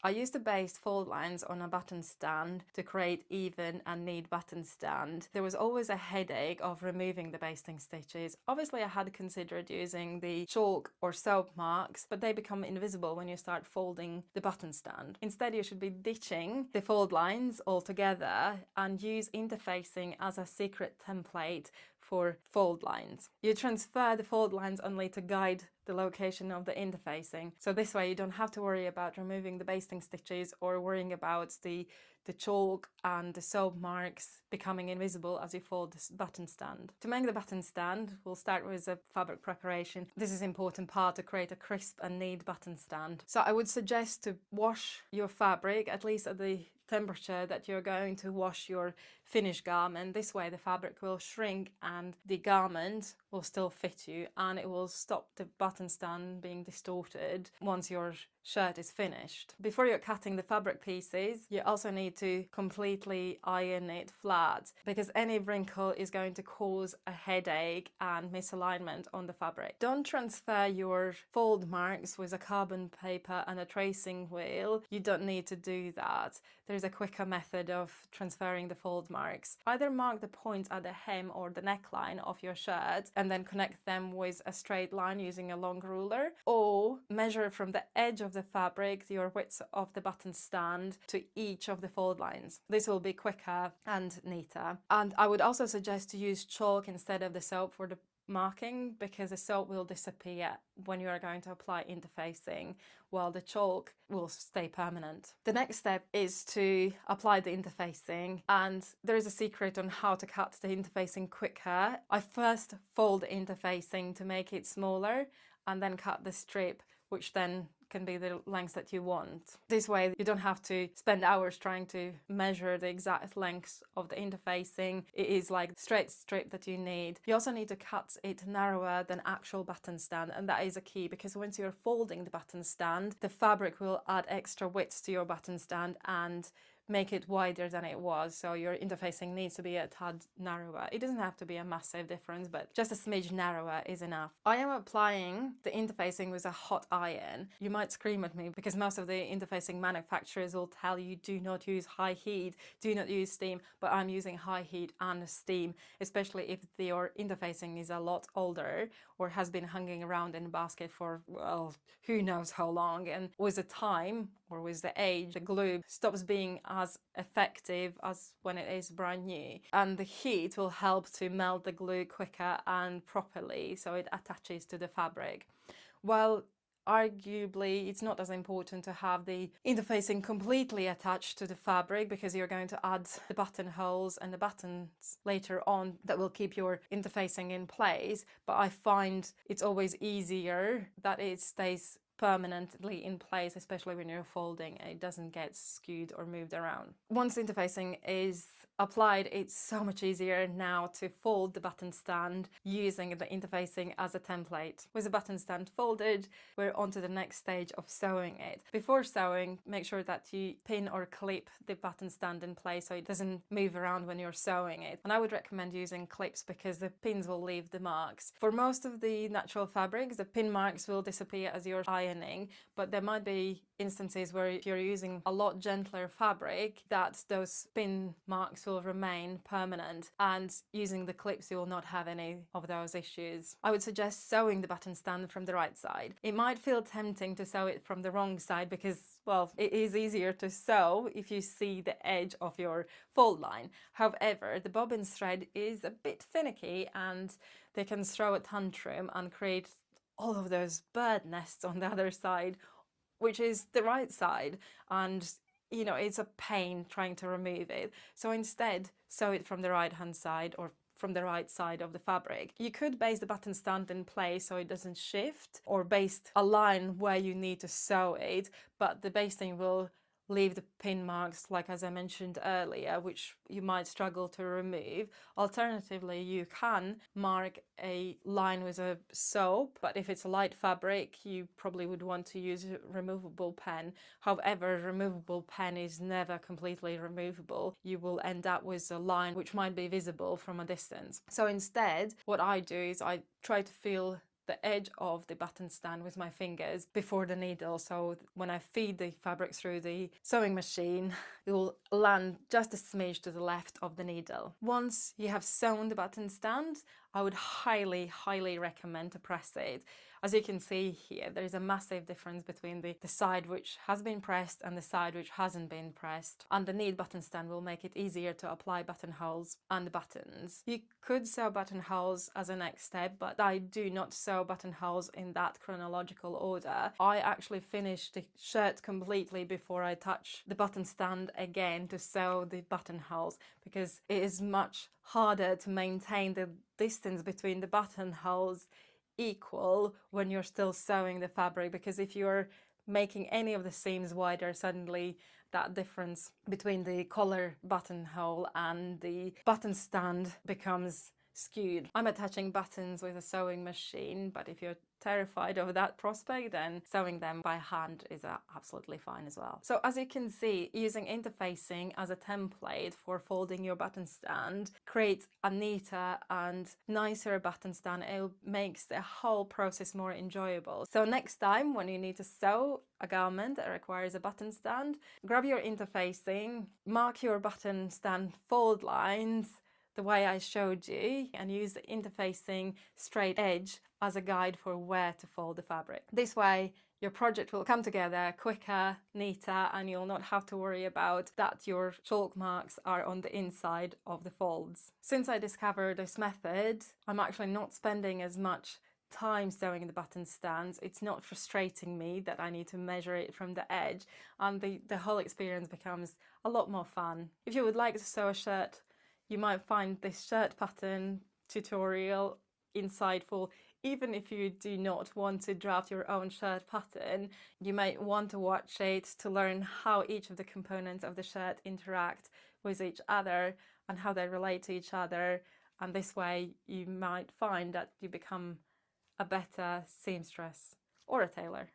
I used to baste fold lines on a button stand to create even and neat button stand. There was always a headache of removing the basting stitches. Obviously I had considered using the chalk or soap marks, but they become invisible when you start folding the button stand. Instead you should be ditching the fold lines altogether and use interfacing as a secret template for fold lines. You transfer the fold lines only to guide the location of the interfacing. So this way you don't have to worry about removing the basting stitches or worrying about the chalk and the soap marks becoming invisible as you fold this button stand. To make the button stand, we'll start with a fabric preparation. This is an important part to create a crisp and neat button stand. So I would suggest to wash your fabric at least at the temperature that you're going to wash your finished garment. This way the fabric will shrink and the garment will still fit you, and it will stop the button stand being distorted once your shirt is finished. Before you're cutting the fabric pieces, you also need to completely iron it flat, because any wrinkle is going to cause a headache and misalignment on the fabric. Don't transfer your fold marks with a carbon paper and a tracing wheel. You don't need to do that. There's a quicker method of transferring the fold marks. Either mark the points at the hem or the neckline of your shirt and then connect them with a straight line using a long ruler, or measure from the edge of the fabric your width of the button stand to each of the fold lines. This will be quicker and neater. And I would also suggest to use chalk instead of the soap for the marking, because the soap will disappear when you are going to apply interfacing, while the chalk will stay permanent. The next step is to apply the interfacing, and there is a secret on how to cut the interfacing quicker. I first fold the interfacing to make it smaller and then cut the strip, which then can be the length that you want. This way you don't have to spend hours trying to measure the exact length of the interfacing. It is like straight strip that you need. You also need to cut it narrower than actual button stand, and that is a key, because once you're folding the button stand, the fabric will add extra width to your button stand and make it wider than it was, so your interfacing needs to be a tad narrower. It doesn't have to be a massive difference, but just a smidge narrower is enough. I am applying the interfacing with a hot iron. You might scream at me because most of the interfacing manufacturers will tell you do not use high heat, do not use steam, but I'm using high heat and steam, especially if your interfacing is a lot older or has been hanging around in a basket for, well, who knows how long, and with the time or with the age, the glue stops being as effective as when it is brand new, and the heat will help to melt the glue quicker and properly so it attaches to the fabric. Well, arguably it's not as important to have the interfacing completely attached to the fabric, because you're going to add the buttonholes and the buttons later on that will keep your interfacing in place, but I find it's always easier that it stays permanently in place, especially when you're folding and it doesn't get skewed or moved around. Once interfacing is applied, it's so much easier now to fold the button stand using the interfacing as a template. With the button stand folded, we're on to the next stage of sewing it. Before sewing, make sure that you pin or clip the button stand in place so it doesn't move around when you're sewing it. And I would recommend using clips because the pins will leave the marks. For most of the natural fabrics, the pin marks will disappear as you're ironing, but there might be instances where if you're using a lot gentler fabric, that those pin marks will remain permanent, and using the clips you will not have any of those issues. I would suggest sewing the button stand from the right side. It might feel tempting to sew it from the wrong side because, well, it is easier to sew if you see the edge of your fold line. However, the bobbin thread is a bit finicky and they can throw a tantrum and create all of those bird nests on the other side, which is the right side, and you know, it's a pain trying to remove it. So instead, sew it from the right hand side or from the right side of the fabric. You could baste the button stand in place so it doesn't shift, or baste a line where you need to sew it, but the basting will leave the pin marks, like as I mentioned earlier, which you might struggle to remove. Alternatively, you can mark a line with a soap, but if it's a light fabric, you probably would want to use a removable pen. However, a removable pen is never completely removable. You will end up with a line which might be visible from a distance. So instead, what I do is I try to feel the edge of the button stand with my fingers before the needle, so when I feed the fabric through the sewing machine, it will land just a smidge to the left of the needle. Once you have sewn the button stand, I would highly recommend to press it. As you can see here, there is a massive difference between the side which has been pressed and the side which hasn't been pressed. And the knead button stand will make it easier to apply buttonholes and buttons. You could sew buttonholes as a next step, but I do not sew buttonholes in that chronological order. I actually finish the shirt completely before I touch the button stand again to sew the buttonholes, because it is much harder to maintain the distance between the buttonholes equal when you're still sewing the fabric, because if you're making any of the seams wider, suddenly that difference between the collar buttonhole and the button stand becomes skewed. I'm attaching buttons with a sewing machine, but if you're terrified of that prospect, then sewing them by hand is absolutely fine as well. So as you can see, using interfacing as a template for folding your button stand creates a neater and nicer button stand. It makes the whole process more enjoyable. So next time when you need to sew a garment that requires a button stand, grab your interfacing, mark your button stand fold lines the way I showed you, and use the interfacing straight edge as a guide for where to fold the fabric. This way your project will come together quicker, neater, and you'll not have to worry about that your chalk marks are on the inside of the folds. Since I discovered this method, I'm actually not spending as much time sewing the button stands. It's not frustrating me that I need to measure it from the edge, and the whole experience becomes a lot more fun. If you would like to sew a shirt, you might find this shirt pattern tutorial insightful. Even if you do not want to draft your own shirt pattern, you might want to watch it to learn how each of the components of the shirt interact with each other and how they relate to each other. And this way you might find that you become a better seamstress or a tailor.